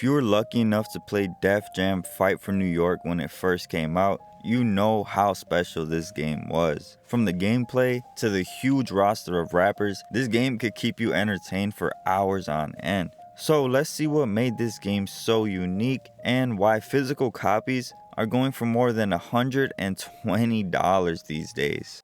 If you were lucky enough to play Def Jam Fight for New York when it first came out, you know how special this game was. From the gameplay to the huge roster of rappers, this game could keep you entertained for hours on end. So let's see what made this game so unique and why physical copies are going for more than $120 these days.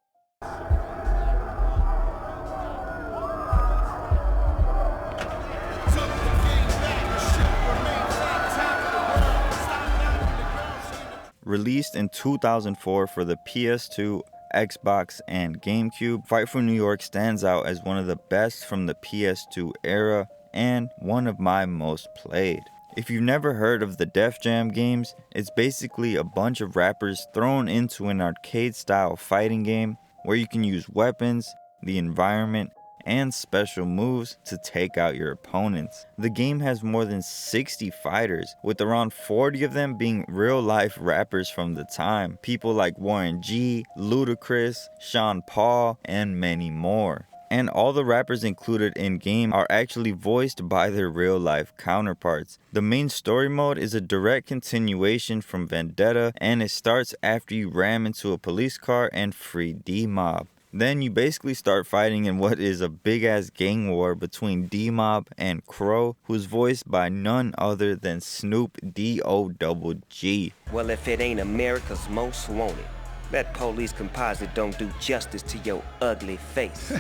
Released in 2004 for the PS2, Xbox, and Gamecube, Fight for New York stands out as one of the best from the PS2 era and one of my most played. If you've never heard of the Def Jam games, it's basically a bunch of rappers thrown into an arcade-style fighting game where you can use weapons, the environment, and special moves to take out your opponents. The game has more than 60 fighters, with around 40 of them being real-life rappers from the time. People like Warren G, Ludacris, Sean Paul, and many more. And all the rappers included in-game are actually voiced by their real-life counterparts. The main story mode is a direct continuation from Vendetta, and it starts after you ram into a police car and free D-Mob. Then you basically start fighting in what is a big-ass gang war between D-Mob and Crow, who's voiced by none other than Snoop D-O-double-G. Well, if it ain't America's Most Wanted, that police composite don't do justice to your ugly face.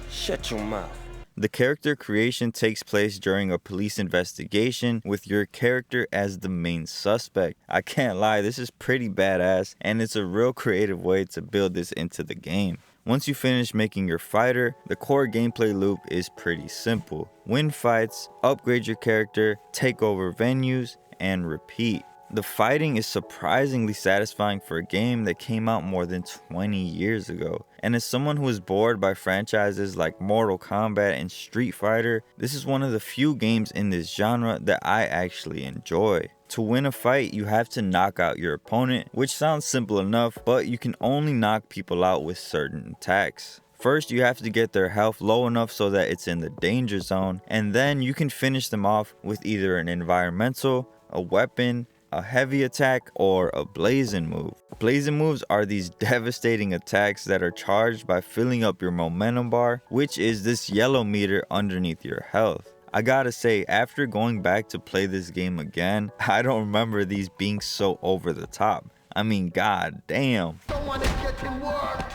Shut your mouth. The character creation takes place during a police investigation with your character as the main suspect. I can't lie, this is pretty badass, and it's a real creative way to build this into the game. Once you finish making your fighter, the core gameplay loop is pretty simple. Win fights, upgrade your character, take over venues, and repeat. The fighting is surprisingly satisfying for a game that came out more than 20 years ago. And as someone who is bored by franchises like Mortal Kombat and Street Fighter, this is one of the few games in this genre that I actually enjoy. To win a fight, you have to knock out your opponent, which sounds simple enough, but you can only knock people out with certain attacks. First, you have to get their health low enough so that it's in the danger zone, and then you can finish them off with either an environmental, a weapon, a heavy attack, or a blazing move. Blazing moves are these devastating attacks that are charged by filling up your momentum bar, which is this yellow meter underneath your health. I gotta say, after going back to play this game again, I don't remember these being so over the top. I mean, god damn. Someone is getting worked.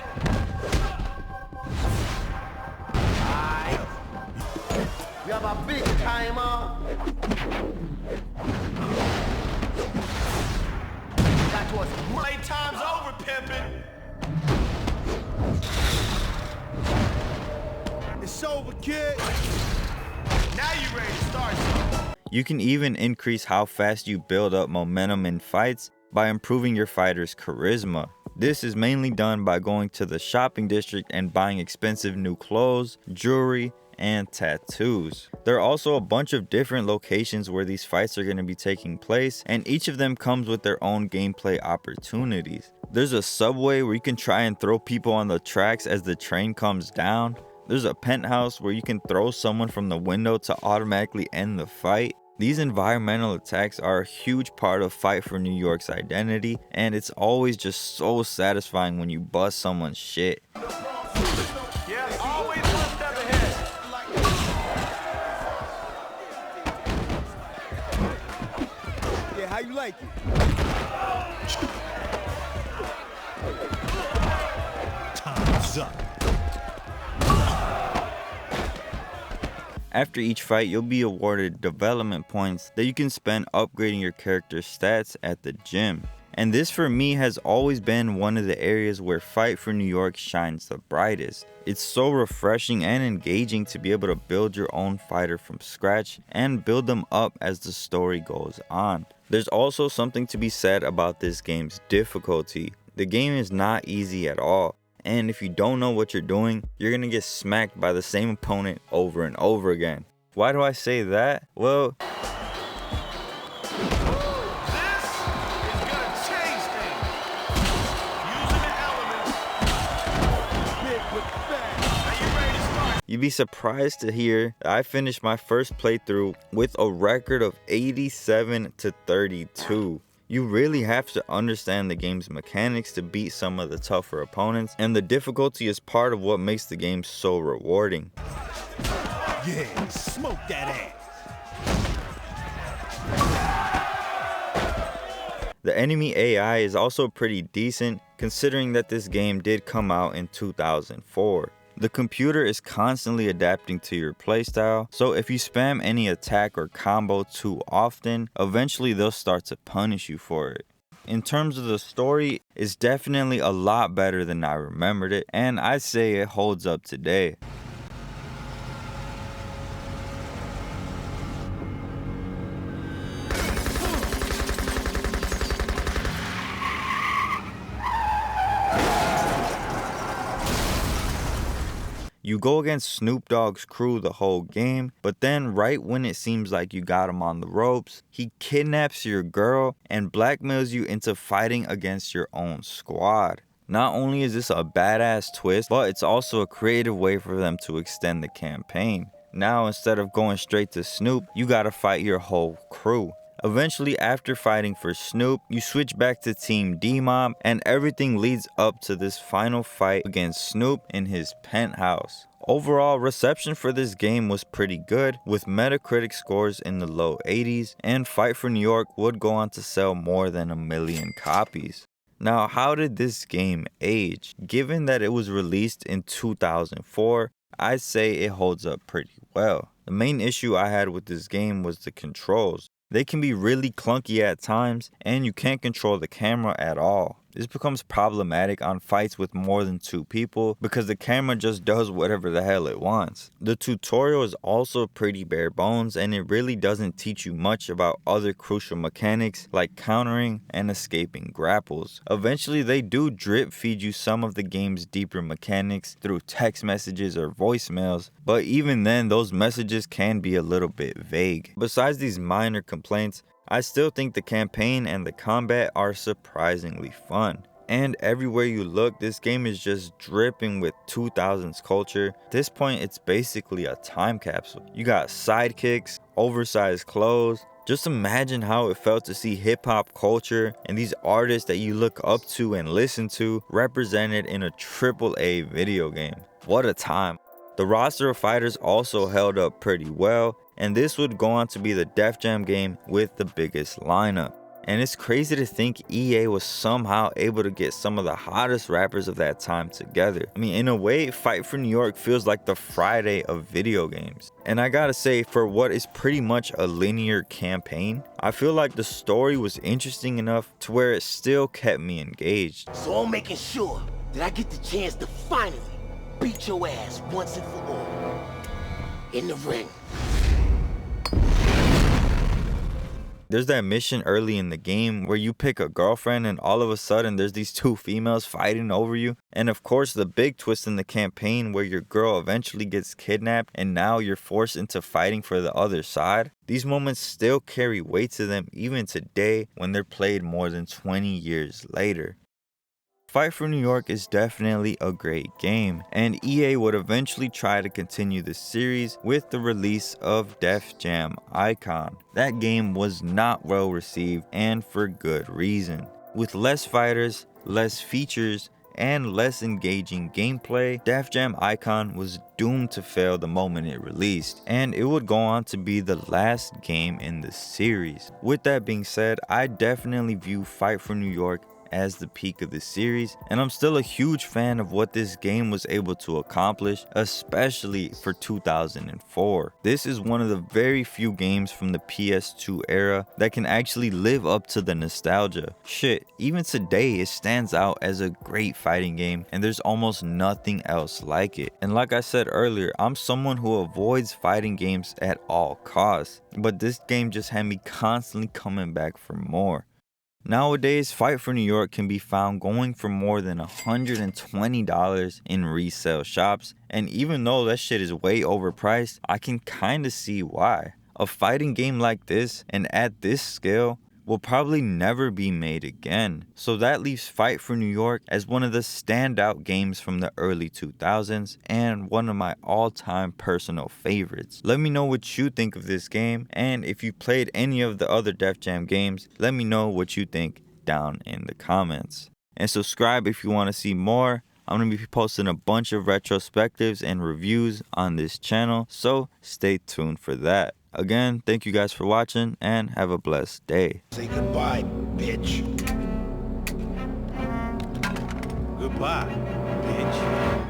We have a big timer. That was my time's over, pimpin'. It's over, kid. Now you ready to start something. You can even increase how fast you build up momentum in fights by improving your fighter's charisma. This is mainly done by going to the shopping district and buying expensive new clothes, jewelry, and tattoos. There are also a bunch of different locations where these fights are going to be taking place, and each of them comes with their own gameplay opportunities. There's a subway where you can try and throw people on the tracks as the train comes down. There's a penthouse where you can throw someone from the window to automatically end the fight. These environmental attacks are a huge part of Fight for New York's identity, and it's always just so satisfying when you bust someone's shit. Yeah, always one step ahead. Yeah, how you like it? Time's up. After each fight, you'll be awarded development points that you can spend upgrading your character's stats at the gym. And this for me has always been one of the areas where Fight for New York shines the brightest. It's so refreshing and engaging to be able to build your own fighter from scratch and build them up as the story goes on. There's also something to be said about this game's difficulty. The game is not easy at all. And if you don't know what you're doing, you're gonna get smacked by the same opponent over and over again. Why do I say that? Well, you You'd be surprised to hear that I finished my first playthrough with a record of 87 to 32. You really have to understand the game's mechanics to beat some of the tougher opponents, and the difficulty is part of what makes the game so rewarding. Yeah, smoke that ass. The enemy AI is also pretty decent, considering that this game did come out in 2004. The computer is constantly adapting to your playstyle, so if you spam any attack or combo too often, eventually they'll start to punish you for it. In terms of the story, it's definitely a lot better than I remembered it, and I'd say it holds up today. You go against Snoop Dogg's crew the whole game, but then right when it seems like you got him on the ropes, he kidnaps your girl and blackmails you into fighting against your own squad. Not only is this a badass twist, but it's also a creative way for them to extend the campaign. Now instead of going straight to Snoop, you gotta fight your whole crew. Eventually, after fighting for Snoop, you switch back to Team D-Mob, and everything leads up to this final fight against Snoop in his penthouse. Overall, reception for this game was pretty good, with Metacritic scores in the low 80s, and Fight for New York would go on to sell more than 1 million copies. Now, how did this game age? Given that it was released in 2004, I'd say it holds up pretty well. The main issue I had with this game was the controls. They can be really clunky at times, and you can't control the camera at all. This becomes problematic on fights with more than 2 people because the camera just does whatever the hell it wants. The tutorial is also pretty bare bones, and it really doesn't teach you much about other crucial mechanics like countering and escaping grapples. Eventually they do drip feed you some of the game's deeper mechanics through text messages or voicemails, but even then those messages can be a little bit vague. Besides these minor complaints, I still think the campaign and the combat are surprisingly fun. And everywhere you look, this game is just dripping with 2000s culture. At this point, it's basically a time capsule. You got sidekicks, oversized clothes. Just imagine how it felt to see hip-hop culture and these artists that you look up to and listen to represented in a AAA video game. What a time. The roster of fighters also held up pretty well, and this would go on to be the Def Jam game with the biggest lineup. And it's crazy to think EA was somehow able to get some of the hottest rappers of that time together. I mean, in a way, Fight for New York feels like the Friday of video games. And I gotta say, for what is pretty much a linear campaign, I feel like the story was interesting enough to where it still kept me engaged. So I'm making sure that I get the chance to finally beat your ass once and for all. In the ring. There's that mission early in the game where you pick a girlfriend and all of a sudden there's these 2 females fighting over you. And of course the big twist in the campaign where your girl eventually gets kidnapped and now you're forced into fighting for the other side. These moments still carry weight to them even today when they're played more than 20 years later. Fight for New York is definitely a great game, and EA would eventually try to continue the series with the release of Def Jam Icon. That game was not well received, and for good reason. With less fighters, less features, and less engaging gameplay, Def Jam Icon was doomed to fail the moment it released, and it would go on to be the last game in the series. With that being said, I definitely view Fight for New York as the peak of the series, and I'm still a huge fan of what this game was able to accomplish, especially for 2004. This is one of the very few games from the PS2 era that can actually live up to the nostalgia. Shit, even today it stands out as a great fighting game, and there's almost nothing else like it. And like I said earlier, I'm someone who avoids fighting games at all costs, but this game just had me constantly coming back for more. Nowadays, Fight for New York can be found going for more than $120 in resale shops, and even though that shit is way overpriced, I can kinda see why. A fighting game like this, and at this scale, will probably never be made again. So that leaves Fight for New York as one of the standout games from the early 2000s and one of my all-time personal favorites. Let me know what you think of this game, and if you played any of the other Def Jam games, let me know what you think down in the comments. And subscribe if you want to see more. I'm going to be posting a bunch of retrospectives and reviews on this channel, so stay tuned for that. Again, thank you guys for watching and have a blessed day. Say goodbye, bitch. Goodbye, bitch.